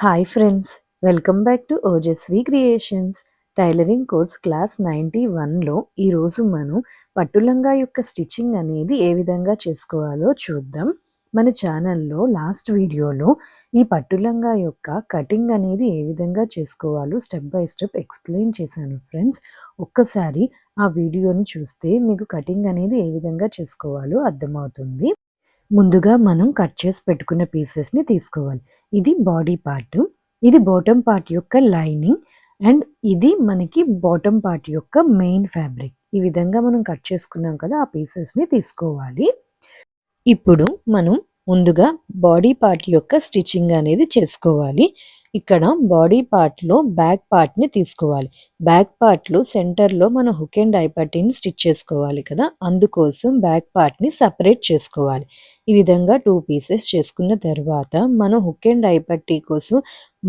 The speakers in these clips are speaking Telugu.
Hi friends, welcome back to Ojaswi creations. Tailoring course class 91లో ఈరోజు మనం పట్టులంగా యొక్క స్టిచ్చింగ్ అనేది ఏ విధంగా చేసుకోవాలో చూద్దాం. మన ఛానల్లో లాస్ట్ వీడియోలో ఈ పట్టులంగా యొక్క కటింగ్ అనేది ఏ విధంగా చేసుకోవాలో స్టెప్ బై స్టెప్ ఎక్స్ప్లెయిన్ చేశాను ఫ్రెండ్స్. ఒక్కసారి ఆ వీడియోని చూస్తే మీకు కటింగ్ అనేది ఏ విధంగా చేసుకోవాలో అర్థమవుతుంది. ముందుగా మనం కట్ చేసి పెట్టుకున్న పీసెస్ని తీసుకోవాలి. ఇది బాడీ పార్ట్, ఇది బాటమ్ పార్ట్ యొక్క లైనింగ్ అండ్ ఇది మనకి బాటమ్ పార్ట్ యొక్క మెయిన్ ఫ్యాబ్రిక్. ఈ విధంగా మనం కట్ చేసుకున్నాం కదా, ఆ పీసెస్ని తీసుకోవాలి. ఇప్పుడు మనం ముందుగా బాడీ పార్ట్ యొక్క స్టిచ్చింగ్ అనేది చేసుకోవాలి. ఇక్కడ బాడీ పార్ట్లో బ్యాక్ పార్ట్ని తీసుకోవాలి. బ్యాక్ పార్ట్లో సెంటర్లో మనం హుక్ అండ్ ఐ పట్టీని స్టిచ్ చేసుకోవాలి కదా, అందుకోసం బ్యాక్ పార్ట్ని సపరేట్ చేసుకోవాలి. ఈ విధంగా 2 పీసెస్ చేసుకున్న తర్వాత మనం హుక్ అండ్ ఐ పట్టీ కోసం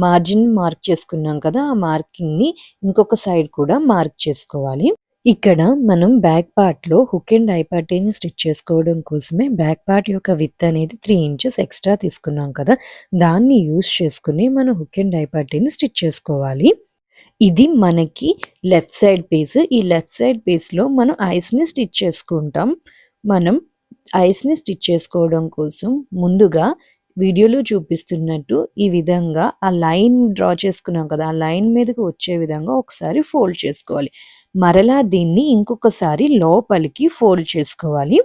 మార్జిన్ మార్క్ చేసుకున్నాం కదా, ఆ మార్కింగ్ని ఇంకొక సైడ్ కూడా మార్క్ చేసుకోవాలి. ఇక్కడ మనం బ్యాక్ పార్ట్లో హుక్ అండ్ ఐ పట్టీని స్టిచ్ చేసుకోవడం కోసమే బ్యాక్ పార్ట్ యొక్క విడ్త్ అనేది 3 ఇంచెస్ ఎక్స్ట్రా తీసుకున్నాం కదా, దాన్ని యూస్ చేసుకుని మనం హుక్ అండ్ ఐ పట్టీని స్టిచ్ చేసుకోవాలి. ఇది మనకి లెఫ్ట్ సైడ్ పీస్. ఈ లెఫ్ట్ సైడ్ పీస్లో మనం ఐస్ని స్టిచ్ చేసుకుంటాం. మనం ఐస్ని స్టిచ్ చేసుకోవడం కోసం ముందుగా వీడియోలో చూపిస్తున్నట్టు ఈ విధంగా ఆ లైన్ డ్రా చేసుకున్నాం కదా, ఆ లైన్ మీదకి వచ్చే విధంగా ఒకసారి ఫోల్డ్ చేసుకోవాలి. మరలా దీన్ని ఇంకొకసారి లోపలికి ఫోల్డ్ చేసుకోవాలి.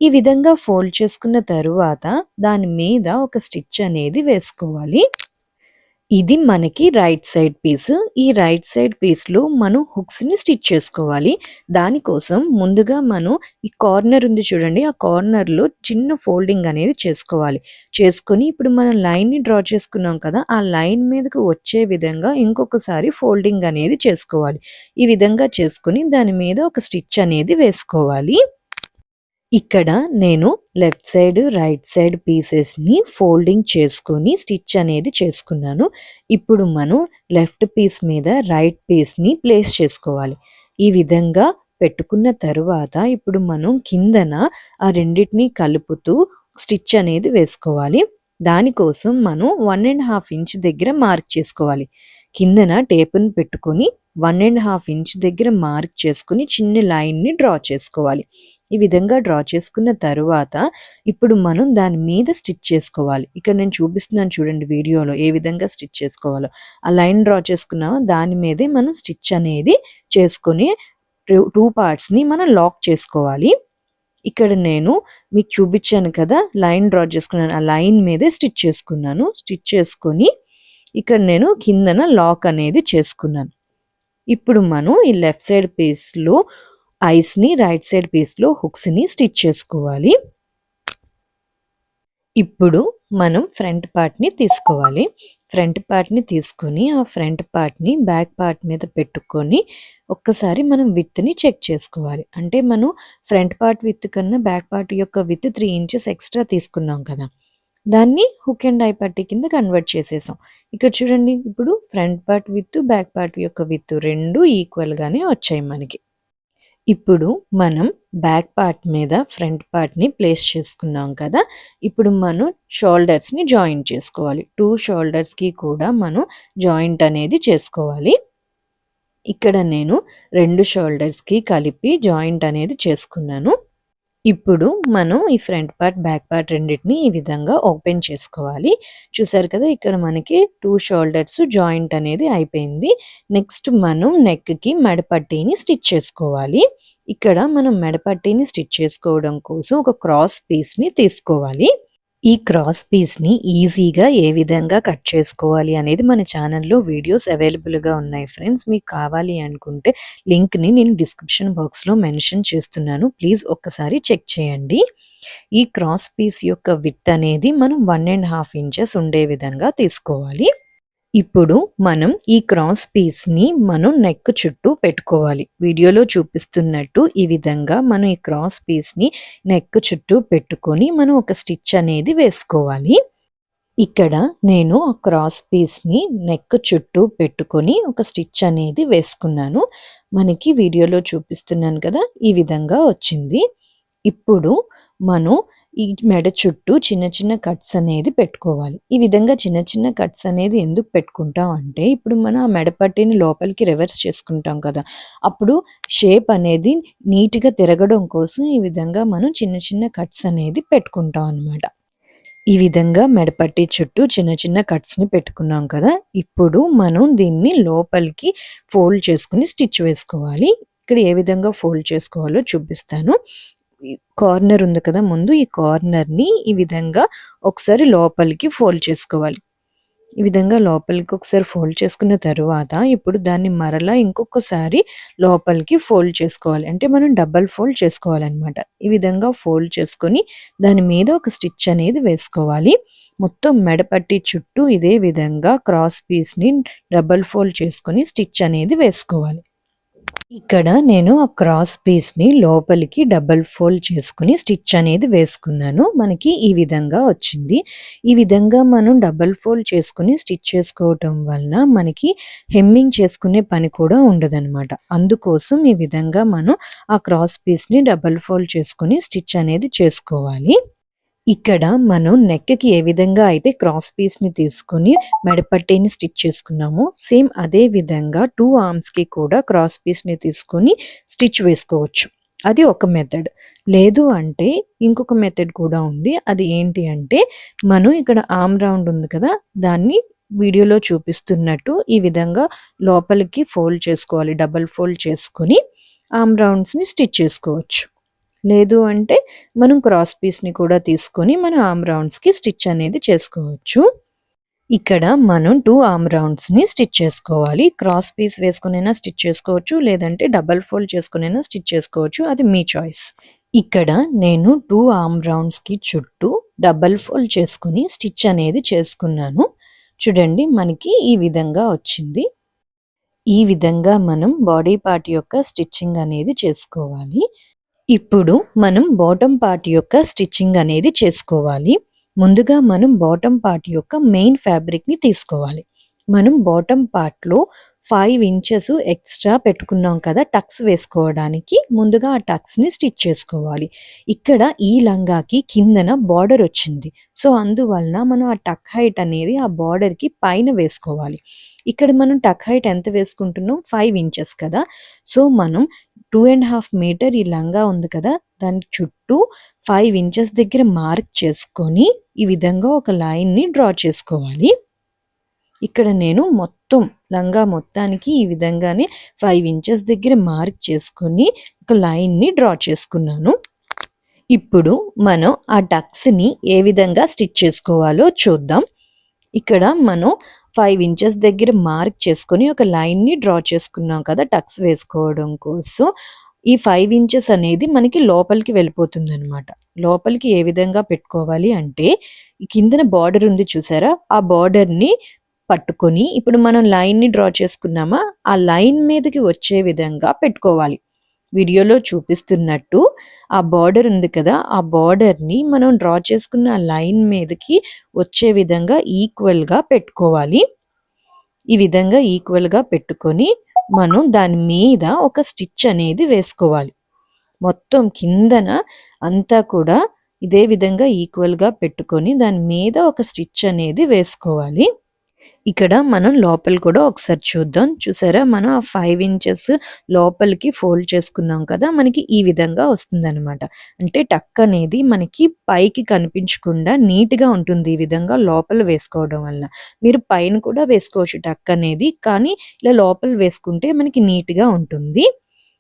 ఈ విధంగా ఫోల్డ్ చేసుకున్న తరువాత దాని మీద ఒక స్టిచ్ అనేది వేసుకోవాలి. ఇది మనకి రైట్ సైడ్ పీస్. ఈ రైట్ సైడ్ పీస్లో మనం హుక్స్ని స్టిచ్ చేసుకోవాలి. దానికోసం ముందుగా మనం ఈ కార్నర్ ఉంది చూడండి, ఆ కార్నర్లో చిన్న ఫోల్డింగ్ అనేది చేసుకోవాలి. చేసుకొని ఇప్పుడు మనం లైన్ని డ్రా చేసుకున్నాం కదా, ఆ లైన్ మీదకు వచ్చే విధంగా ఇంకొకసారి ఫోల్డింగ్ అనేది చేసుకోవాలి. ఈ విధంగా చేసుకొని దాని మీద ఒక స్టిచ్ అనేది వేసుకోవాలి. ఇక్కడ నేను లెఫ్ట్ సైడ్ రైట్ సైడ్ పీసెస్ని ఫోల్డింగ్ చేసుకొని స్టిచ్ అనేది చేసుకున్నాను. ఇప్పుడు మనం లెఫ్ట్ పీస్ మీద రైట్ పీస్ని ప్లేస్ చేసుకోవాలి. ఈ విధంగా పెట్టుకున్న తరువాత ఇప్పుడు మనం కిందన ఆ రెండింటిని కలుపుతూ స్టిచ్ అనేది వేసుకోవాలి. దానికోసం మనం 1.5 ఇంచ్ దగ్గర మార్క్ చేసుకోవాలి. కిందన టేపును పెట్టుకొని 1.5 ఇంచ్ దగ్గర మార్క్ చేసుకుని చిన్న లైన్ని డ్రా చేసుకోవాలి. ఈ విధంగా డ్రా చేసుకున్న తరువాత ఇప్పుడు మనం దాని మీద స్టిచ్ చేసుకోవాలి. ఇక్కడ నేను చూపిస్తున్నాను చూడండి వీడియోలో ఏ విధంగా స్టిచ్ చేసుకోవాలో. ఆ లైన్ డ్రా చేసుకున్నామో దాని మీదే మనం స్టిచ్ అనేది చేసుకొని 2 పార్ట్స్ని మనం లాక్ చేసుకోవాలి. ఇక్కడ నేను మీకు చూపించాను కదా, లైన్ డ్రా చేసుకున్నాను, ఆ లైన్ మీదే స్టిచ్ చేసుకున్నాను. స్టిచ్ చేసుకొని ఇక్కడ నేను కిందన లాక్ అనేది చేసుకున్నాను. ఇప్పుడు మనం ఈ లెఫ్ట్ సైడ్ పీస్లో ఐస్ని, రైట్ సైడ్ పీస్లో హుక్స్ని స్టిచ్ చేసుకోవాలి. ఇప్పుడు మనం ఫ్రంట్ పార్ట్ని తీసుకోవాలి. ఫ్రంట్ పార్ట్ని తీసుకొని ఆ ఫ్రంట్ పార్ట్ని బ్యాక్ పార్ట్ మీద పెట్టుకొని ఒక్కసారి మనం విత్ని చెక్ చేసుకోవాలి. అంటే మనం ఫ్రంట్ పార్ట్ విత్ కన్నా బ్యాక్ పార్ట్ యొక్క విత్ 3 ఇంచెస్ ఎక్స్ట్రా తీసుకున్నాం కదా, దాన్ని హుక్ అండ్ ఐ పట్టీ కింద కన్వర్ట్ చేసేసాం. ఇక్కడ చూడండి, ఇప్పుడు front part with back part యొక్క విత్ 2 ఈక్వల్గానే వచ్చాయి మనకి. ఇప్పుడు మనం బ్యాక్ పార్ట్ మీద ఫ్రంట్ పార్ట్ని ప్లేస్ చేసుకున్నాం కదా, ఇప్పుడు మనం షోల్డర్స్ని జాయింట్ చేసుకోవాలి. 2 షోల్డర్స్కి కూడా మనం జాయింట్ అనేది చేసుకోవాలి. ఇక్కడ నేను 2 షోల్డర్స్కి కలిపి జాయింట్ అనేది చేసుకున్నాను. ఇప్పుడు మనం ఈ ఫ్రంట్ పార్ట్ బ్యాక్ పార్ట్ రెండింటిని ఈ విధంగా ఓపెన్ చేసుకోవాలి. చూసారు కదా, ఇక్కడ మనకి 2 షోల్డర్స్ జాయింట్ అనేది అయిపోయింది. నెక్స్ట్ మనం నెక్కి మెడపట్టీని స్టిచ్ చేసుకోవాలి. ఇక్కడ మనం మెడపట్టీని స్టిచ్ చేసుకోవడం కోసం ఒక క్రాస్ పీస్ని తీసుకోవాలి. ఈ క్రాస్ పీస్ని ఈజీగా ఏ విధంగా కట్ చేసుకోవాలి అనేది మన ఛానల్లో వీడియోస్ అవైలబుల్గా ఉన్నాయి ఫ్రెండ్స్. మీకు కావాలి అనుకుంటే లింక్ని నేను డిస్క్రిప్షన్ బాక్స్లో మెన్షన్ చేస్తున్నాను, ప్లీజ్ ఒక్కసారి చెక్ చేయండి. ఈ క్రాస్ పీస్ యొక్క విడ్త్ అనేది మనం 1.5 ఇంచెస్ ఉండే విధంగా తీసుకోవాలి. ఇప్పుడు మనం ఈ క్రాస్ పీస్ని మనం నెక్ చుట్టూ పెట్టుకోవాలి. వీడియోలో చూపిస్తున్నట్టు ఈ విధంగా మనం ఈ క్రాస్ పీస్ని నెక్ చుట్టూ పెట్టుకొని మనం ఒక స్టిచ్ అనేది వేసుకోవాలి. ఇక్కడ నేను ఆ క్రాస్ పీస్ని నెక్ చుట్టూ పెట్టుకొని ఒక స్టిచ్ అనేది వేసుకున్నాను. మనకి వీడియోలో చూపిస్తున్నాను కదా, ఈ విధంగా వచ్చింది. ఇప్పుడు మనం ఈ మెడ చుట్టూ చిన్న చిన్న కట్స్ అనేది పెట్టుకోవాలి. ఈ విధంగా చిన్న చిన్న కట్స్ అనేది ఎందుకు పెట్టుకుంటాం అంటే ఇప్పుడు మనం ఆ మెడ పట్టీని లోపలికి రివర్స్ చేసుకుంటాం కదా! అప్పుడు షేప్ అనేది నీట్‌గా తిరగడం కోసం ఈ విధంగా మనం చిన్న చిన్న కట్స్ అనేది పెట్టుకుంటాం అన్నమాట. ఈ విధంగా మెడపట్టి చుట్టూ చిన్న చిన్న కట్స్‌ని పెట్టుకున్నాం కదా! ఇప్పుడు మనం దీన్ని లోపలికి ఫోల్డ్ చేసుకొని స్టిచ్ వేసుకోవాలి. ఇక్కడ ఏ విధంగా ఫోల్డ్ చేసుకోవాలో చూపిస్తాను. ఈ కార్నర్ ఉంది కదా! ముందు ఈ కార్నర్‌ని ఈ విధంగా ఒకసారి లోపలికి ఫోల్డ్ చేసుకోవాలి. ఈ విధంగా లోపలికి ఒకసారి ఫోల్డ్ చేసుకున్న తరువాత ఇప్పుడు దాన్ని మరలా ఇంకొకసారి లోపలికి ఫోల్డ్ చేసుకోవాలి. అంటే మనం డబుల్ ఫోల్డ్ చేసుకోవాలన్నమాట. ఈ విధంగా ఫోల్డ్ చేసుకొని దాని మీద ఒక స్టిచ్ అనేది వేసుకోవాలి. మొత్తం మెడపట్టి చుట్టూ ఇదే విధంగా క్రాస్ పీస్‌ని డబుల్ ఫోల్డ్ చేసుకొని స్టిచ్ అనేది వేసుకోవాలి. ఇక్కడ నేను ఆ క్రాస్ పీస్‌ని లోపలికి డబుల్ ఫోల్డ్ చేసుకొని స్టిచ్ అనేది వేసుకున్నాను. మనకి ఈ విధంగా వచ్చింది. ఈ విధంగా మనం డబుల్ ఫోల్డ్ చేసుకొని స్టిచ్ చేసుకోవటం వలన మనకి హెమ్మింగ్ చేసుకునే పని కూడా ఉండదనమాట. అందుకోసం ఈ విధంగా మనం ఆ క్రాస్ పీస్‌ని డబుల్ ఫోల్డ్ చేసుకొని స్టిచ్ అనేది చేసుకోవాలి. ఇక్కడ మనం నెక్‌కి ఏ విధంగా అయితే క్రాస్ పీస్‌ని తీసుకొని మెడపట్టీని స్టిచ్ చేసుకున్నామో, సేమ్ అదే విధంగా 2 ఆర్మ్స్‌కి కూడా క్రాస్ పీస్‌ని తీసుకొని స్టిచ్ వేసుకోవచ్చు. అది ఒక మెథడ్. లేదు అంటే ఇంకొక మెథడ్ కూడా ఉంది. అది ఏంటి అంటే మనం ఇక్కడ ఆర్మ్ రౌండ్ ఉంది కదా! దాన్ని వీడియోలో చూపిస్తున్నట్టు ఈ విధంగా లోపలికి ఫోల్డ్ చేసుకోవాలి. డబుల్ ఫోల్డ్ చేసుకొని ఆర్మ్ రౌండ్స్‌ని స్టిచ్ చేసుకోవచ్చు. లేదు అంటే మనం క్రాస్ పీస్‌ని కూడా తీసుకొని మన ఆర్మ్ రౌండ్స్‌కి స్టిచ్ అనేది చేసుకోవచ్చు. ఇక్కడ మనం 2 ఆర్మ్ రౌండ్స్‌ని స్టిచ్ చేసుకోవాలి. క్రాస్ పీస్ వేసుకొనైనా స్టిచ్ చేసుకోవచ్చు. లేదంటే డబుల్ ఫోల్డ్ చేసుకొనైనా స్టిచ్ చేసుకోవచ్చు. అది మీ చాయిస్. ఇక్కడ నేను 2 ఆర్మ్ రౌండ్స్‌కి చుట్టూ డబుల్ ఫోల్డ్ చేసుకొని స్టిచ్ అనేది చేసుకున్నాను. చూడండి మనకి ఈ విధంగా వచ్చింది. ఈ విధంగా మనం బాడీ పార్ట్ యొక్క స్టిచ్చింగ్ అనేది చేసుకోవాలి. ఇప్పుడు మనం బాటమ్ పార్ట్ యొక్క స్టిచ్చింగ్ అనేది చేసుకోవాలి. ముందుగా మనం బాటమ్ పార్ట్ యొక్క మెయిన్ ఫ్యాబ్రిక్‌ని తీసుకోవాలి. మనం బాటమ్ పార్ట్‌లో 5 ఇంచెస్ ఎక్స్‌ట్రా పెట్టుకున్నాం కదా! టక్స్ వేసుకోవడానికి. ముందుగా ఆ టక్స్‌ని స్టిచ్ చేసుకోవాలి. ఇక్కడ ఈ లంగాకి కిందన బార్డర్ వచ్చింది. సో, అందువలన మనం ఆ టక్ హైట్ అనేది ఆ బార్డర్‌కి పైన వేసుకోవాలి. ఇక్కడ మనం టక్ హైట్ ఎంత వేసుకుంటున్నాం? 5 ఇంచెస్ కదా! సో, మనం 2½ మీటర్ ఈ లంగా ఉంది కదా! దాని చుట్టూ 5 ఇంచెస్ దగ్గర మార్క్ చేసుకొని ఈ విధంగా ఒక లైన్‌ని డ్రా చేసుకోవాలి. ఇక్కడ నేను మొత్తం లంగా మొత్తానికి ఈ విధంగానే 5 ఇంచెస్ దగ్గర మార్క్ చేసుకొని ఒక లైన్‌ని డ్రా చేసుకున్నాను. ఇప్పుడు మనం ఆ టక్స్‌ని ఏ విధంగా స్టిచ్ చేసుకోవాలో చూద్దాం. ఇక్కడ మనం 5 ఇంచెస్ దగ్గర మార్క్ చేసుకొని ఒక లైన్‌ని డ్రా చేసుకున్నాం కదా! టక్స్ వేసుకోవడం కోసం. ఈ 5 ఇంచెస్ అనేది మనకి లోపలికి వెళ్ళిపోతుందనమాట. లోపలికి ఏ విధంగా పెట్టుకోవాలి అంటే, ఈ కిందన బార్డర్ ఉంది చూసారా? ఆ బార్డర్‌ని పట్టుకొని ఇప్పుడు మనం లైన్‌ని డ్రా చేసుకున్నామా? ఆ లైన్ మీదకి వచ్చే విధంగా పెట్టుకోవాలి. వీడియోలో చూపిస్తున్నట్టు ఆ బార్డర్ ఉంది కదా! ఆ బార్డర్‌ని మనం డ్రా చేసుకున్న ఆ లైన్ మీదకి వచ్చే విధంగా ఈక్వల్‌గా పెట్టుకోవాలి. ఈ విధంగా ఈక్వల్‌గా పెట్టుకొని మనం దాని మీద ఒక స్టిచ్ అనేది వేసుకోవాలి. మొత్తం కిందన అంతా కూడా ఇదే విధంగా ఈక్వల్‌గా పెట్టుకొని దాని మీద ఒక స్టిచ్ అనేది వేసుకోవాలి. ఇక్కడ మనం లోపల కూడా ఒకసారి చూద్దాం. చూసారా? మనం ఆ 5 ఇంచెస్ లోపలికి ఫోల్డ్ చేసుకున్నాం కదా! మనకి ఈ విధంగా వస్తుందనమాట. అంటే టక్ అనేది మనకి పైకి కనిపించకుండా నీట్‌గా ఉంటుంది. ఈ విధంగా లోపల వేసుకోవడం వల్ల. మీరు పైన కూడా వేసుకోవచ్చు టక్ అనేది. కానీ ఇలా లోపల వేసుకుంటే మనకి నీట్‌గా ఉంటుంది.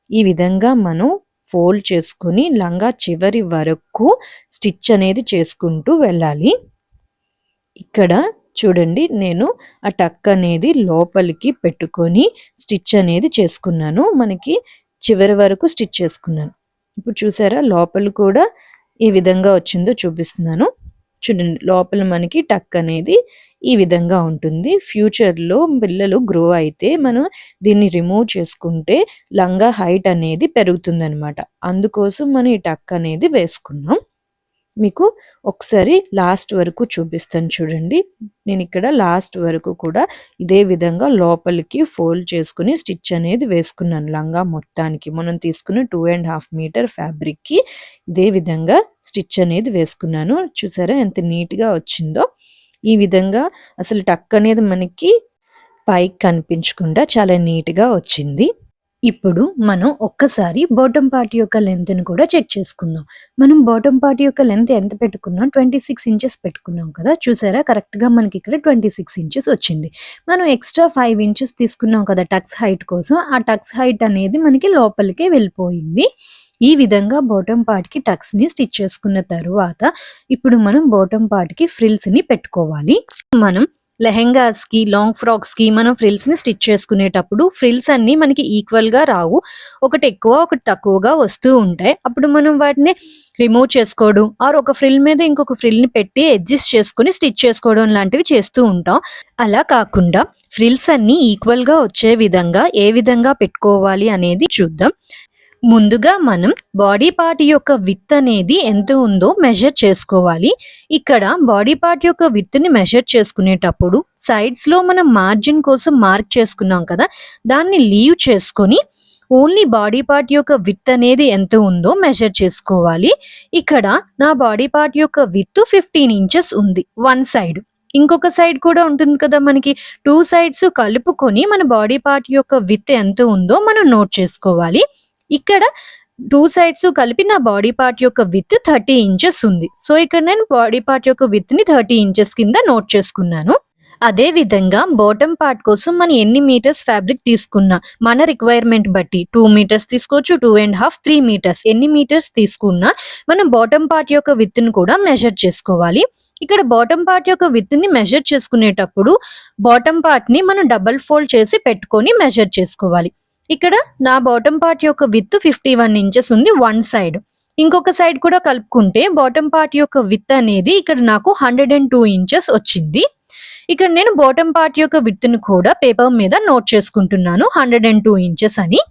ఈ విధంగా మనం ఫోల్డ్ చేసుకొని లంగా చివరి వరకు స్టిచ్ అనేది చేసుకుంటూ వెళ్ళాలి. ఇక్కడ చూడండి నేను ఆ టక్ అనేది లోపలికి పెట్టుకొని స్టిచ్ అనేది చేసుకున్నాను. మనకి చివరి వరకు స్టిచ్ చేసుకున్నాను. ఇప్పుడు చూసారా లోపల కూడా ఏ విధంగా వచ్చిందో చూపిస్తున్నాను. చూడండి లోపల మనకి టక్ అనేది ఈ విధంగా ఉంటుంది. ఫ్యూచర్‌లో పిల్లలు గ్రో అయితే మనం దీన్ని రిమూవ్ చేసుకుంటే లంగా హైట్ అనేది పెరుగుతుందనమాట. అందుకోసం మనం ఈ టక్ అనేది వేసుకున్నాం. మీకు ఒకసారి లాస్ట్ వరకు చూపిస్తాను చూడండి. నేను ఇక్కడ లాస్ట్ వరకు కూడా ఇదే విధంగా లోపలికి ఫోల్డ్ చేసుకుని స్టిచ్ అనేది వేసుకున్నాను. లంగా మొత్తానికి మనం తీసుకున్న 2.5 మీటర్ ఫ్యాబ్రిక్కి ఇదే విధంగా స్టిచ్ అనేది వేసుకున్నాను. చూసారా ఎంత నీట్గా వచ్చిందో. ఈ విధంగా అసలు టక్ అనేది మనకి పైకి కనిపించకుండా చాలా నీట్గా వచ్చింది. ఇప్పుడు మనం ఒక్కసారి బాటమ్ పార్ట్ యొక్క లెంత్ని కూడా చెక్ చేసుకుందాం. మనం బాటమ్ పార్ట్ యొక్క లెంత్ ఎంత పెట్టుకున్నాం, 26 ఇంచెస్ పెట్టుకున్నాం కదా. చూసారా కరెక్ట్గా మనకి ఇక్కడ 26 ఇంచెస్ వచ్చింది. మనం ఎక్స్ట్రా 5 ఇంచెస్ తీసుకున్నాం కదా టక్స్ హైట్ కోసం. ఆ టక్స్ హైట్ అనేది మనకి లోపలికే వెళ్ళిపోయింది. ఈ విధంగా బాటమ్ పార్ట్కి టక్స్ని స్టిచ్ చేసుకున్న తరువాత ఇప్పుడు మనం బాటమ్ పార్ట్కి ఫ్రిల్స్ని పెట్టుకోవాలి. మనం లెహెంగాస్కి, లాంగ్ ఫ్రాక్స్కి మనం ఫ్రిల్స్ని స్టిచ్ చేసుకునేటప్పుడు ఫ్రిల్స్ అన్నీ మనకి ఈక్వల్గా రావు. ఒకటి ఎక్కువ ఒకటి తక్కువగా వస్తూ ఉంటాయి. అప్పుడు మనం వాటిని రిమూవ్ చేసుకోవడం ఆర్ ఒక ఫ్రిల్ మీద ఇంకొక ఫ్రిల్ని పెట్టి అడ్జస్ట్ చేసుకుని స్టిచ్ చేసుకోవడం లాంటివి చేస్తూ ఉంటాం. అలా కాకుండా ఫ్రిల్స్ అన్నీ ఈక్వల్గా వచ్చే విధంగా ఏ విధంగా పెట్టుకోవాలి అనేది చూద్దాం. ముందుగా మనం బాడీ పార్ట్ యొక్క విడ్త్ అనేది ఎంత ఉందో మెజర్ చేసుకోవాలి. ఇక్కడ బాడీ పార్ట్ యొక్క విడ్త్ని మెజర్ చేసుకునేటప్పుడు సైడ్స్లో మనం మార్జిన్ కోసం మార్క్ చేసుకున్నాం కదా, దాన్ని లీవ్ చేసుకొని ఓన్లీ బాడీ పార్ట్ యొక్క విడ్త్ అనేది ఎంత ఉందో మెజర్ చేసుకోవాలి. ఇక్కడ నా బాడీ పార్ట్ యొక్క విడ్త్ 15 ఇంచెస్ ఉంది వన్ సైడ్. ఇంకొక సైడ్ కూడా ఉంటుంది కదా, మనకి 2 సైడ్స్ కలుపుకొని మన బాడీ పార్ట్ యొక్క విడ్త్ ఎంత ఉందో మనం నోట్ చేసుకోవాలి. ఇక్కడ 2 సైడ్స్ కలిపి నా బాడీ పార్ట్ యొక్క విడ్త్ 30 ఇంచెస్ ఉంది. సో ఇక్కడ నేను బాడీ పార్ట్ యొక్క విడ్త్ ని 30 ఇంచెస్ కింద నోట్ చేసుకున్నాను. అదే విధంగా బాటమ్ పార్ట్ కోసం మనం ఎన్ని మీటర్స్ ఫ్యాబ్రిక్ తీసుకున్నా మన రిక్వైర్మెంట్ బట్టి 2 మీటర్స్ తీసుకోవచ్చు, 2.5, 3 మీటర్స్ ఎన్ని మీటర్స్ తీసుకున్నా మనం బాటమ్ పార్ట్ యొక్క విడ్త్ ని కూడా మెజర్ చేసుకోవాలి. ఇక్కడ బాటమ్ పార్ట్ యొక్క విడ్త్ ని మెజర్ చేసుకునేటప్పుడు బాటమ్ పార్ట్ ని మనం డబల్ ఫోల్డ్ చేసి పెట్టుకొని మెజర్ చేసుకోవాలి. ఇక్కడ నా బాటమ్ పార్ట్ యొక్క విడ్త్ 51 ఇంచెస్ ఉంది వన్ సైడ్. ఇంకొక సైడ్ కూడా కలుపుకుంటే బాటమ్ పార్ట్ యొక్క విడ్త్ అనేది ఇక్కడ నాకు 102 ఇంచెస్ వచ్చింది. ఇక్కడ నేను బాటమ్ పార్ట్ యొక్క విడ్త్ ను కూడా పేపర్ మీద నోట్ చేసుకుంటున్నాను 102 ఇంచెస్ అని.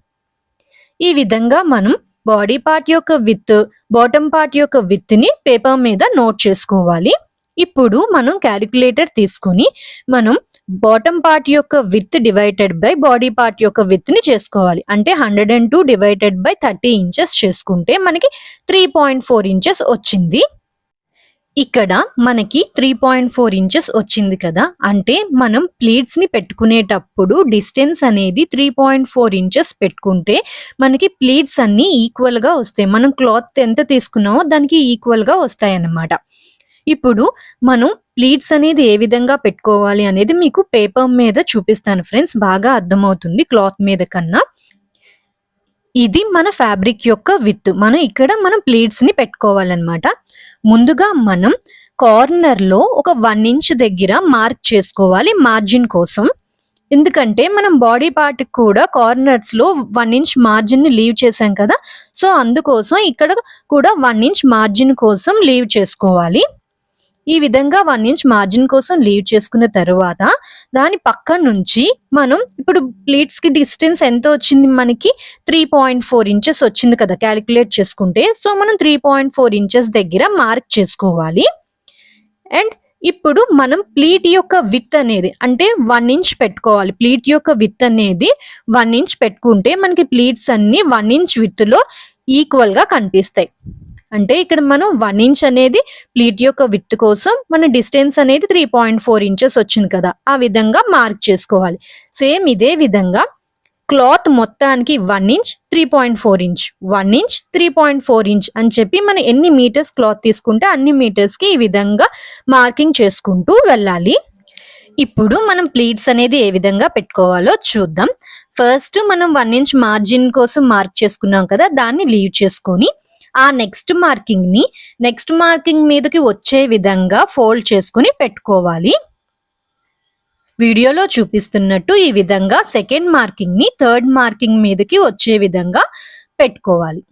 ఈ విధంగా మనం బాడీ పార్ట్ యొక్క విడ్త్, బాటమ్ పార్ట్ యొక్క విడ్త్ ని పేపర్ మీద నోట్ చేసుకోవాలి. ఇప్పుడు మనం క్యాలిక్యులేటర్ తీసుకొని మనం బాటమ్ పార్ట్ యొక్క width divided by body part యొక్క విడ్త్ ని చేసుకోవాలి. అంటే 102 డివైడెడ్ బై 30 ఇంచెస్ చేసుకుంటే మనకి 3.4 ఇంచెస్ వచ్చింది. ఇక్కడ మనకి 3.4 ఇంచెస్ వచ్చింది కదా, అంటే మనం ప్లీట్స్ ని పెట్టుకునేటప్పుడు డిస్టెన్స్ అనేది 3.4 ఇంచెస్ పెట్టుకుంటే మనకి ప్లీట్స్ అన్ని ఈక్వల్ గా వస్తాయి. మనం క్లాత్ ఎంత తీసుకున్నామో దానికి ఈక్వల్ గా వస్తాయి అన్నమాట. ఇప్పుడు మనం ప్లీట్స్ అనేది ఏ విధంగా పెట్టుకోవాలి అనేది మీకు పేపర్ మీద చూపిస్తాను ఫ్రెండ్స్, బాగా అర్థమవుతుంది క్లాత్ మీద కన్నా. ఇది మన ఫ్యాబ్రిక్ యొక్క విడ్త్. మనం ప్లీట్స్ ని పెట్టుకోవాలన్నమాట. ముందుగా మనం కార్నర్ లో ఒక 1 ఇంచ్ దగ్గర మార్క్ చేసుకోవాలి మార్జిన్ కోసం. ఎందుకంటే మనం బాడీ పార్ట్ కూడా కార్నర్స్ లో 1 ఇంచ్ మార్జిన్ ని లీవ్ చేసాం కదా, సో అందుకోసం ఇక్కడ కూడా 1 ఇంచ్ మార్జిన్ కోసం లీవ్ చేసుకోవాలి. ఈ విధంగా 1 ఇంచ్ మార్జిన్ కోసం లీవ్ చేసుకున్న తరువాత దాని పక్క నుంచి మనం ఇప్పుడు ప్లీట్స్ కి డిస్టెన్స్ ఎంత వచ్చింది, మనకి 3.4 ఇంచెస్ వచ్చింది కదా క్యాలిక్యులేట్ చేసుకుంటే. సో మనం 3.4 ఇంచెస్ దగ్గర మార్క్ చేసుకోవాలి. అండ్ ఇప్పుడు మనం ప్లీట్ యొక్క విడ్త్ అనేది అంటే 1 ఇంచ్ పెట్టుకోవాలి. ప్లీట్ యొక్క విడ్త్ అనేది 1 ఇంచ్ పెట్టుకుంటే మనకి ప్లీట్స్ అన్ని 1 ఇంచ్ విడ్త్ లో ఈక్వల్ గా కనిపిస్తాయి. అంటే ఇక్కడ మనం 1 ఇంచ్ అనేది ప్లీట్ యొక్క విడ్త్ కోసం మన డిస్టెన్స్ అనేది 3.4 ఇంచెస్ వచ్చింది కదా, ఆ విధంగా మార్క్ చేసుకోవాలి. సేమ్ ఇదే విధంగా క్లాత్ మొత్తానికి 1 ఇంచ్, 3.4 ఇంచ్, 1 ఇంచ్, 3.4 ఇంచ్ అని చెప్పి మనం ఎన్ని మీటర్స్ క్లాత్ తీసుకుంటే అన్ని మీటర్స్ కి ఈ విధంగా మార్కింగ్ చేసుకుంటూ వెళ్ళాలి. ఇప్పుడు మనం ప్లీట్స్ అనేది ఏ విధంగా పెట్టుకోవాలో చూద్దాం. ఫస్ట్ మనం 1 ఇంచ్ మార్జిన్ కోసం మార్క్ చేసుకున్నాం కదా, దాన్ని లీవ్ చేసుకొని ఆ నెక్స్ట్ మార్కింగ్ మీదకి వచ్చే విధంగా ఫోల్డ్ చేసుకుని పెట్టుకోవాలి. వీడియోలో చూపిస్తున్నట్టు ఈ విధంగా సెకండ్ మార్కింగ్ ని థర్డ్ మార్కింగ్ మీదకి వచ్చే విధంగా పెట్టుకోవాలి.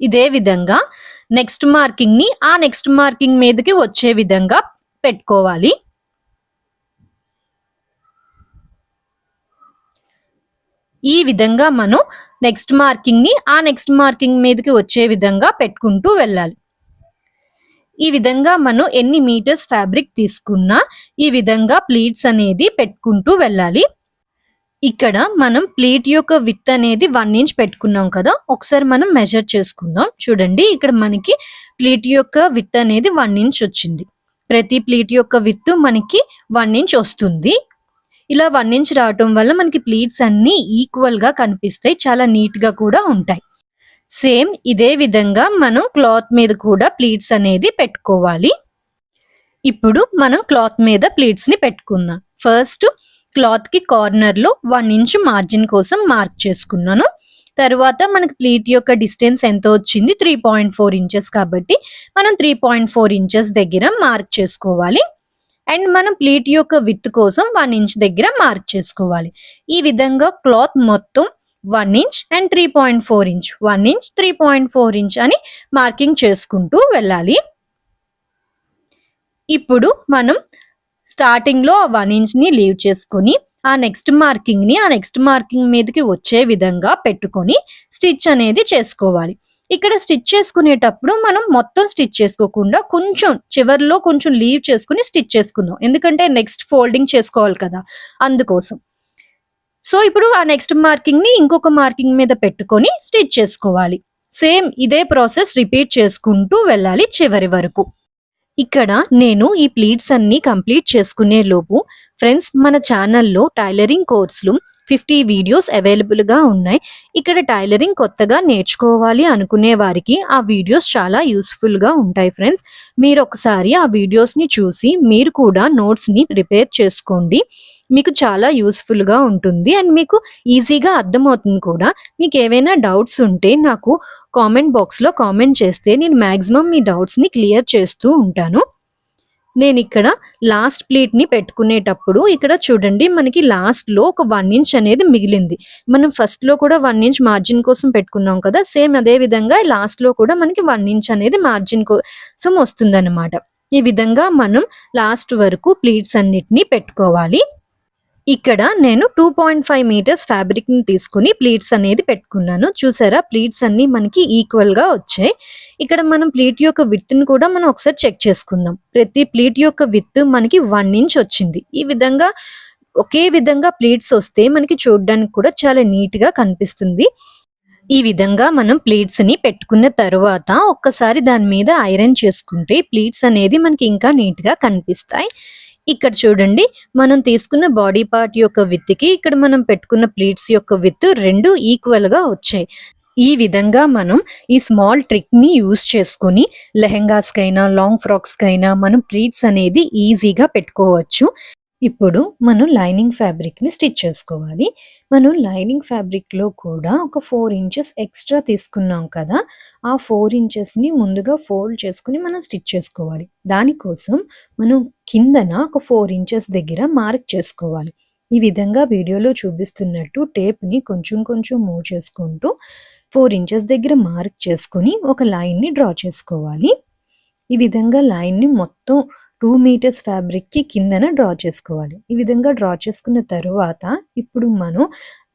ఇదే విధంగా నెక్స్ట్ మార్కింగ్ ని ఆ నెక్స్ట్ మార్కింగ్ మీదకి వచ్చే విధంగా పెట్టుకోవాలి. ఈ విధంగా మనం నెక్స్ట్ మార్కింగ్ ని ఆ నెక్స్ట్ మార్కింగ్ మీదకి వచ్చే విధంగా పెట్టుకుంటూ వెళ్ళాలి. ఈ విధంగా మనం ఎన్ని మీటర్స్ ఫ్యాబ్రిక్ తీసుకున్నా ఈ విధంగా ప్లీట్స్ అనేది పెట్టుకుంటూ వెళ్ళాలి. ఇక్కడ మనం ప్లీట్ యొక్క విడ్త్ అనేది 1 ఇంచ్ పెట్టుకున్నాం కదా, ఒకసారి మనం మెజర్ చేసుకుందాం. చూడండి, ఇక్కడ మనకి ప్లీట్ యొక్క విడ్త్ అనేది 1 ఇంచ్ వచ్చింది. ప్రతి ప్లీట్ యొక్క విడ్త్ మనకి 1 ఇంచ్ వస్తుంది. ఇలా 1 ఇంచ్ రావటం వల్ల మనకి ప్లీట్స్ అన్ని ఈక్వల్ గా కనిపిస్తాయి, చాలా నీట్ గా కూడా ఉంటాయి. సేమ్ ఇదే విధంగా మనం క్లాత్ మీద కూడా ప్లీట్స్ అనేది పెట్టుకోవాలి. ఇప్పుడు మనం క్లాత్ మీద ప్లీట్స్ ని పెట్టుకుందాం. ఫస్ట్ క్లాత్ కి కార్నర్ లో 1 ఇంచ్ మార్జిన్ కోసం మార్క్ చేసుకున్నాను. తర్వాత మనకి ప్లీట్ యొక్క డిస్టెన్స్ ఎంత వచ్చింది, 3.4 ఇంచెస్ కాబట్టి మనం 3.4 ఇంచెస్ దగ్గర మార్క్ చేసుకోవాలి. అండ్ మనం ప్లీట్ యొక్క విడ్త్ కోసం 1 ఇంచ్ దగ్గర మార్క్ చేసుకోవాలి. ఈ విధంగా క్లాత్ మొత్తం 1 inch and 3.4 inch, 1 inch 3.4 inch అని మార్కింగ్ చేసుకుంటూ వెళ్ళాలి. ఇప్పుడు మనం స్టార్టింగ్ లో 1 ఇంచ్ ని లీవ్ చేసుకొని ఆ నెక్స్ట్ మార్కింగ్ మీదకి వచ్చే విధంగా పెట్టుకొని స్టిచ్ అనేది చేసుకోవాలి. ఇక్కడ స్టిచ్ చేసుకునేటప్పుడు మనం మొత్తం స్టిచ్ చేసుకోకుండా కొంచెం చివర్లో కొంచెం లీవ్ చేసుకుని స్టిచ్ చేసుకుందాం, ఎందుకంటే నెక్స్ట్ ఫోల్డింగ్ చేసుకోవాలి కదా, అందుకోసం. సో ఇప్పుడు ఆ నెక్స్ట్ మార్కింగ్ ని ఇంకొక మార్కింగ్ మీద పెట్టుకొని స్టిచ్ చేసుకోవాలి. సేమ్ ఇదే ప్రాసెస్ రిపీట్ చేసుకుంటూ వెళ్ళాలి చివరి వరకు. ఇక్కడ నేను ఈ ప్లీట్స్ అన్ని కంప్లీట్ చేసుకునే లోపు ఫ్రెండ్స్, మన ఛానల్లో టైలరింగ్ కోర్సులు 50 వీడియోస్ అవైలబుల్ గా ఉన్నాయి. ఇక్కడ టైలరింగ్ కొత్తగా నేర్చుకోవాలి అనుకునే వారికి ఆ వీడియోస్ చాలా యూస్ఫుల్ గా ఉంటాయి ఫ్రెండ్స్. మీరు ఒకసారి ఆ వీడియోస్ ని చూసి మీరు కూడా నోట్స్ ని ప్రిపేర్ చేసుకోండి. మీకు చాలా యూస్ఫుల్ గా ఉంటుంది అండ్ మీకు ఈజీగా అర్థమవుతుంది కూడా. మీకు ఏవైనా డౌట్స్ ఉంటే నాకు కామెంట్ బాక్స్ లో కామెంట్ చేస్తే నేను మాక్సిమం మీ డౌట్స్ ని క్లియర్ చేస్తూ ఉంటాను. నేను ఇక్కడ లాస్ట్ ప్లీట్ ని పెట్టుకునేటప్పుడు ఇక్కడ చూడండి, మనకి లాస్ట్ లో ఒక 1 ఇంచ్ అనేది మిగిలింది. మనం ఫస్ట్ లో కూడా 1 ఇంచ్ మార్జిన్ కోసం పెట్టుకున్నాం కదా, సేమ్ అదే విధంగా లాస్ట్ లో కూడా మనకి 1 ఇంచ్ అనేది మార్జిన్ కోసం వస్తుందన్నమాట. ఈ విధంగా మనం లాస్ట్ వరకు ప్లీట్స్ అన్నిటిని పెట్టుకోవాలి. ఇక్కడ నేను 2.5 మీటర్స్ ఫ్యాబ్రిక్ ని తీసుకుని ప్లీట్స్ అనేది పెట్టుకున్నాను. చూసారా, ప్లీట్స్ అన్ని మనకి ఈక్వల్ గా వచ్చాయి. ఇక్కడ మనం ప్లీట్ యొక్క విడ్త్ ని కూడా మనం ఒకసారి చెక్ చేసుకుందాం. ప్రతి ప్లీట్ యొక్క విడ్త్ మనకి 1 ఇంచ్ వచ్చింది. ఈ విధంగా ఒకే విధంగా ప్లీట్స్ వస్తే మనకి చూడడానికి కూడా చాలా నీట్ గా కనిపిస్తుంది. ఈ విధంగా మనం ప్లీట్స్ ని పెట్టుకున్న తర్వాత ఒక్కసారి దాని మీద ఐరన్ చేసుకుంటే ప్లీట్స్ అనేది మనకి ఇంకా నీట్ గా కనిపిస్తాయి. ఇక్కడ చూడండి, మనం తీసుకున్న బాడీ పార్ట్ యొక్క విడ్త్ కి ఇక్కడ మనం పెట్టుకున్న ప్లీట్స్ యొక్క విడ్త్ రెండు ఈక్వల్ గా వచ్చాయి. ఈ విధంగా మనం ఈ స్మాల్ ట్రిక్ ని యూజ్ చేసుకొని లెహెంగాస్ కైనా లాంగ్ ఫ్రాక్స్ కైనా మనం ప్లీట్స్ అనేది ఈజీగా పెట్టుకోవచ్చు. ఇప్పుడు మనం లైనింగ్ ఫ్యాబ్రిక్ ని స్టిచ్ చేసుకోవాలి. మనం లైనింగ్ ఫ్యాబ్రిక్ లో కూడా ఒక 4 ఇంచెస్ ఎక్స్ట్రా తీసుకున్నాం కదా, ఆ 4 ఇంచెస్ ని ముందుగా ఫోల్డ్ చేసుకుని మనం స్టిచ్ చేసుకోవాలి. దానికోసం మనం కిందన ఒక 4 ఇంచెస్ దగ్గర మార్క్ చేసుకోవాలి. ఈ విధంగా వీడియోలో చూపిస్తున్నట్టు టేప్ ని కొంచెం కొంచెం మూవ్ చేసుకుంటూ 4 ఇంచెస్ దగ్గర మార్క్ చేసుకుని ఒక లైన్ ని డ్రా చేసుకోవాలి. ఈ విధంగా లైన్ ని మొత్తం 2 మీటర్స్ ఫ్యాబ్రిక్ కి కిందన డ్రా చేసుకోవాలి. ఈ విధంగా డ్రా చేసుకున్న తరువాత ఇప్పుడు మనం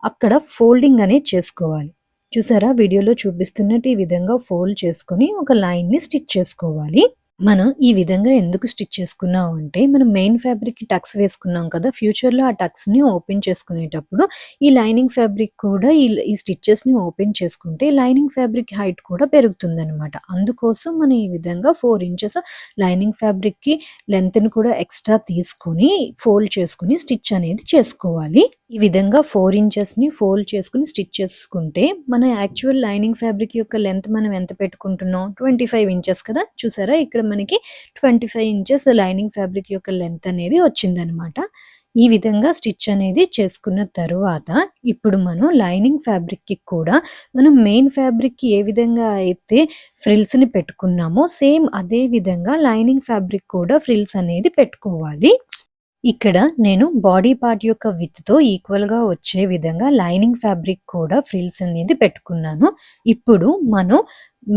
అక్కడ ఫోల్డింగ్ అనేది చేసుకోవాలి. చూసారా, వీడియోలో చూపిస్తున్నట్టు ఈ విధంగా ఫోల్డ్ చేసుకుని ఒక లైన్ ని స్టిచ్ చేసుకోవాలి. మనం ఈ విధంగా ఎందుకు స్టిచ్ చేసుకున్నాం అంటే, మనం మెయిన్ ఫ్యాబ్రిక్ కి టక్స్ వేసుకున్నాం కదా, ఫ్యూచర్ లో ఆ టక్స్ ని ఓపెన్ చేసుకునేటప్పుడు ఈ లైనింగ్ ఫ్యాబ్రిక్ కూడా ఈ స్టిచెస్ ని ఓపెన్ చేసుకుంటే లైనింగ్ ఫ్యాబ్రిక్ హైట్ కూడా పెరుగుతుంది అనమాట. అందుకోసం మనం ఈ విధంగా 4 ఇంచెస్ లైనింగ్ ఫ్యాబ్రిక్ కి లెంత్ ని కూడా ఎక్స్ట్రా తీసుకుని ఫోల్డ్ చేసుకుని స్టిచ్ అనేది చేసుకోవాలి. ఈ విధంగా 4 ఇంచెస్ ని ఫోల్డ్ చేసుకుని స్టిచ్ చేసుకుంటే మన యాక్చువల్ లైనింగ్ ఫ్యాబ్రిక్ యొక్క లెంత్ మనం ఎంత పెట్టుకుంటున్నాం, 25 ఇంచెస్ కదా. చూసారా, ఇక్కడ మనకి 25 ఇంచెస్ లైనింగ్ ఫ్యాబ్రిక్ యొక్క లెంత్ అనేది వచ్చిందనమాట. ఈ విధంగా స్టిచ్ అనేది చేసుకున్న తరువాత ఇప్పుడు మనం లైనింగ్ ఫ్యాబ్రిక్ కి కూడా మనం మెయిన్ ఫ్యాబ్రిక్ కి ఏ విధంగా అయితే ఫ్రిల్స్ ని పెట్టుకున్నామో సేమ్ అదే విధంగా లైనింగ్ ఫ్యాబ్రిక్ కూడా ఫ్రిల్స్ అనేది పెట్టుకోవాలి. ఇక్కడ నేను బాడీ పార్ట్ యొక్క విడ్త్ తో ఈక్వల్ గా వచ్చే విధంగా లైనింగ్ ఫ్యాబ్రిక్ కూడా ఫ్రిల్స్ అనేది పెట్టుకున్నాను. ఇప్పుడు మనం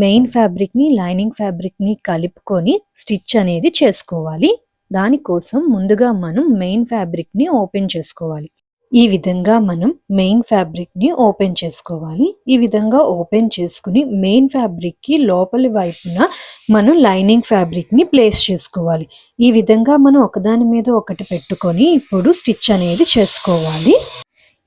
మెయిన్ ఫ్యాబ్రిక్ ని లైనింగ్ ఫ్యాబ్రిక్ ని కలుపుకొని స్టిచ్ అనేది చేసుకోవాలి. దానికోసం ముందుగా మనం మెయిన్ ఫ్యాబ్రిక్ ని ఓపెన్ చేసుకోవాలి. ఈ విధంగా మనం మెయిన్ ఫ్యాబ్రిక్‌ని ఓపెన్ చేసుకోవాలి. ఈ విధంగా ఓపెన్ చేసుకొని మెయిన్ ఫ్యాబ్రిక్‌కి లోపలి వైపున మనం లైనింగ్ ఫ్యాబ్రిక్‌ని ప్లేస్ చేసుకోవాలి. ఈ విధంగా మనం ఒకదాని మీద ఒకటి పెట్టుకొని ఇప్పుడు స్టిచ్ అనేది చేసుకోవాలి.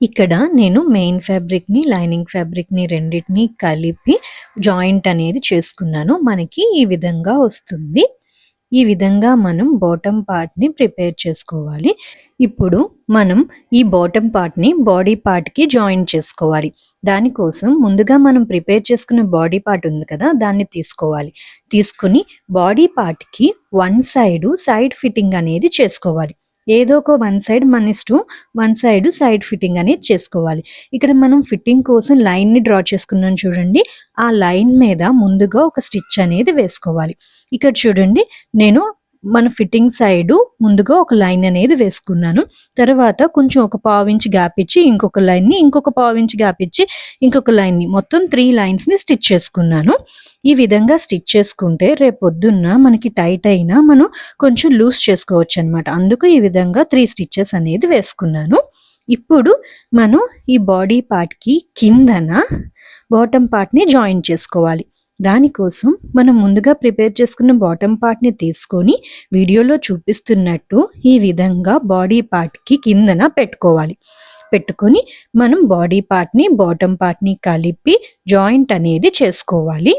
ఇక్కడ నేను మెయిన్ ఫ్యాబ్రిక్‌ని, లైనింగ్ ఫ్యాబ్రిక్‌ని రెండిటిని కలిపి జాయింట్ అనేది చేసుకున్నాను. మనకి ఈ విధంగా వస్తుంది. ఈ విధంగా మనం బాటమ్ పార్ట్‌ని ప్రిపేర్ చేసుకోవాలి. ఇప్పుడు మనం ఈ బాటమ్ పార్ట్‌ని బాడీ పార్ట్‌కి జాయిన్ చేసుకోవాలి. దానికోసం ముందుగా మనం ప్రిపేర్ చేసుకున్న బాడీ పార్ట్ ఉంది కదా! దాన్ని తీసుకోవాలి. తీసుకొని బాడీ పార్ట్‌కి వన్ సైడ్ ఫిట్టింగ్ అనేది చేసుకోవాలి. ఏదో ఒక వన్ సైడ్ మన ఇష్టం. వన్ సైడ్ ఫిట్టింగ్ అనేది చేసుకోవాలి. ఇక్కడ మనం ఫిట్టింగ్ కోసం లైన్‌ని డ్రా చేసుకున్నాం చూడండి. ఆ లైన్ మీద ముందుగా ఒక స్టిచ్ అనేది వేసుకోవాలి. ఇక్కడ చూడండి నేను మన ఫిట్టింగ్ సైడు ముందుగా ఒక లైన్ అనేది వేసుకున్నాను. తర్వాత కొంచెం ఒక పావించి గ్యాప్ ఇచ్చి ఇంకొక లైన్‌ని, ఇంకొక పావించి గ్యాప్ ఇచ్చి ఇంకొక లైన్‌ని మొత్తం 3 లైన్స్‌ని స్టిచ్ చేసుకున్నాను. ఈ విధంగా స్టిచ్ చేసుకుంటే రేపొద్దున్న మనకి టైట్ అయినా మనం కొంచెం లూజ్ చేసుకోవచ్చనమాట. అందుకు ఈ విధంగా 3 స్టిచెస్ అనేది వేసుకున్నాను. ఇప్పుడు మనం ఈ బాడీ పార్ట్‌కి కిందన బాటమ్ పార్ట్‌ని జాయిన్ చేసుకోవాలి. దానికోసం మనం ముందుగా ప్రిపేర్ చేసుకున్న బాటమ్ పార్ట్‌ని తీసుకొని వీడియోలో చూపిస్తున్నట్టు ఈ విధంగా బాడీ పార్ట్‌కి కిందన పెట్టుకోవాలి. పెట్టుకొని మనం బాడీ పార్ట్‌ని, బాటమ్ పార్ట్‌ని కలిపి జాయింట్ అనేది చేసుకోవాలి.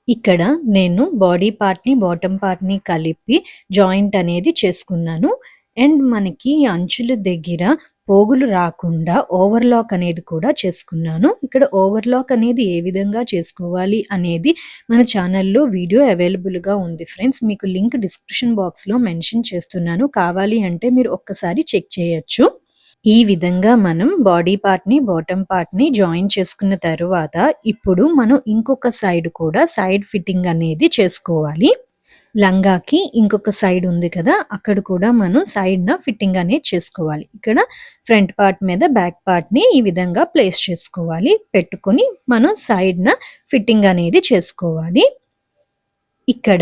ఇక్కడ నేను బాడీ పార్ట్‌ని, బాటమ్ పార్ట్‌ని కలిపి జాయింట్ అనేది చేసుకున్నాను. అండ్ మనకి అంచుల దగ్గర పోగులు రాకుండా ఓవర్‌లాక్ అనేది కూడా చేసుకున్నాను. ఇక్కడ ఓవర్‌లాక్ అనేది ఏ విధంగా చేసుకోవాలి అనేది మన ఛానల్‌లో వీడియో అవైలబుల్‌గా ఉంది ఫ్రెండ్స్. మీకు లింక్ డిస్క్రిప్షన్ బాక్స్‌లో మెన్షన్ చేస్తున్నాను. కావాలి అంటే మీరు ఒక్కసారి చెక్ చేయొచ్చు. ఈ విధంగా మనం బాడీ పార్ట్‌ని, బాటమ్ పార్ట్‌ని జాయిన్ చేసుకున్న తరువాత ఇప్పుడు మనం ఇంకొక సైడ్ కూడా సైడ్ ఫిట్టింగ్ అనేది చేసుకోవాలి. లంగాకి ఇంకొక సైడ్ ఉంది కదా! అక్కడ కూడా మనం సైడ్‌న ఫిట్టింగ్ అనేది చేసుకోవాలి. ఇక్కడ ఫ్రంట్ పార్ట్ మీద బ్యాక్ పార్ట్‌ని ఈ విధంగా ప్లేస్ చేసుకోవాలి. పెట్టుకొని మనం సైడ్‌న ఫిట్టింగ్ అనేది చేసుకోవాలి. ఇక్కడ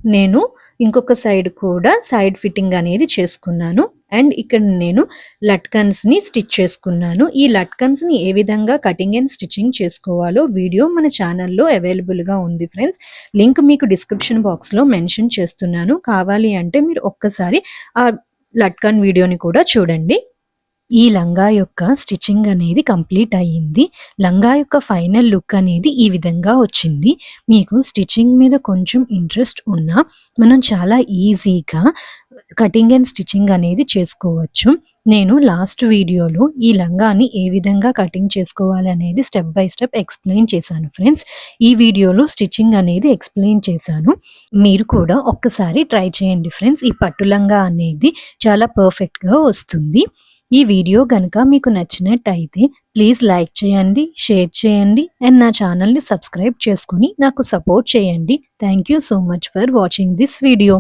నేను ఇంకొక సైడ్ కూడా సైడ్ ఫిట్టింగ్ అనేది చేసుకున్నాను. అండ్ ఇక్కడ నేను లట్కన్స్‌ని స్టిచ్ చేసుకున్నాను. ఈ లట్కన్స్‌ని ఏ విధంగా కటింగ్ అండ్ స్టిచ్చింగ్ చేసుకోవాలో వీడియో మన ఛానల్‌లో అవైలబుల్‌గా ఉంది ఫ్రెండ్స్. లింక్ మీకు డిస్క్రిప్షన్ బాక్స్‌లో మెన్షన్ చేస్తున్నాను. కావాలి అంటే మీరు ఒక్కసారి ఆ లట్కన్ వీడియోని కూడా చూడండి. ఈ లంగా యొక్క స్టిచ్చింగ్ అనేది కంప్లీట్ అయ్యింది. లంగా యొక్క ఫైనల్ లుక్ అనేది ఈ విధంగా వచ్చింది. మీకు స్టిచ్చింగ్ మీద కొంచెం ఇంట్రెస్ట్ ఉన్నా మనం చాలా ఈజీగా కటింగ్ అండ్ స్టిచ్చింగ్ అనేది చేసుకోవచ్చు. నేను లాస్ట్ వీడియోలో ఈ లంగాని ఏ విధంగా కటింగ్ చేసుకోవాలి అనేది స్టెప్ బై స్టెప్ ఎక్స్‌ప్లెయిన్ చేశాను ఫ్రెండ్స్. ఈ వీడియోలో స్టిచ్చింగ్ అనేది ఎక్స్‌ప్లెయిన్ చేశాను. మీరు కూడా ఒక్కసారి ట్రై చేయండి ఫ్రెండ్స్. ఈ పట్టు లంగా అనేది చాలా పర్ఫెక్ట్‌గా వస్తుంది. ఈ వీడియో గనుక మీకు నచ్చినట్టయితే ప్లీజ్ లైక్ చేయండి, షేర్ చేయండి అండ్ నా ఛానల్‌ని సబ్స్క్రైబ్ చేసుకొని నాకు సపోర్ట్ చేయండి. Thank you so much for watching this video.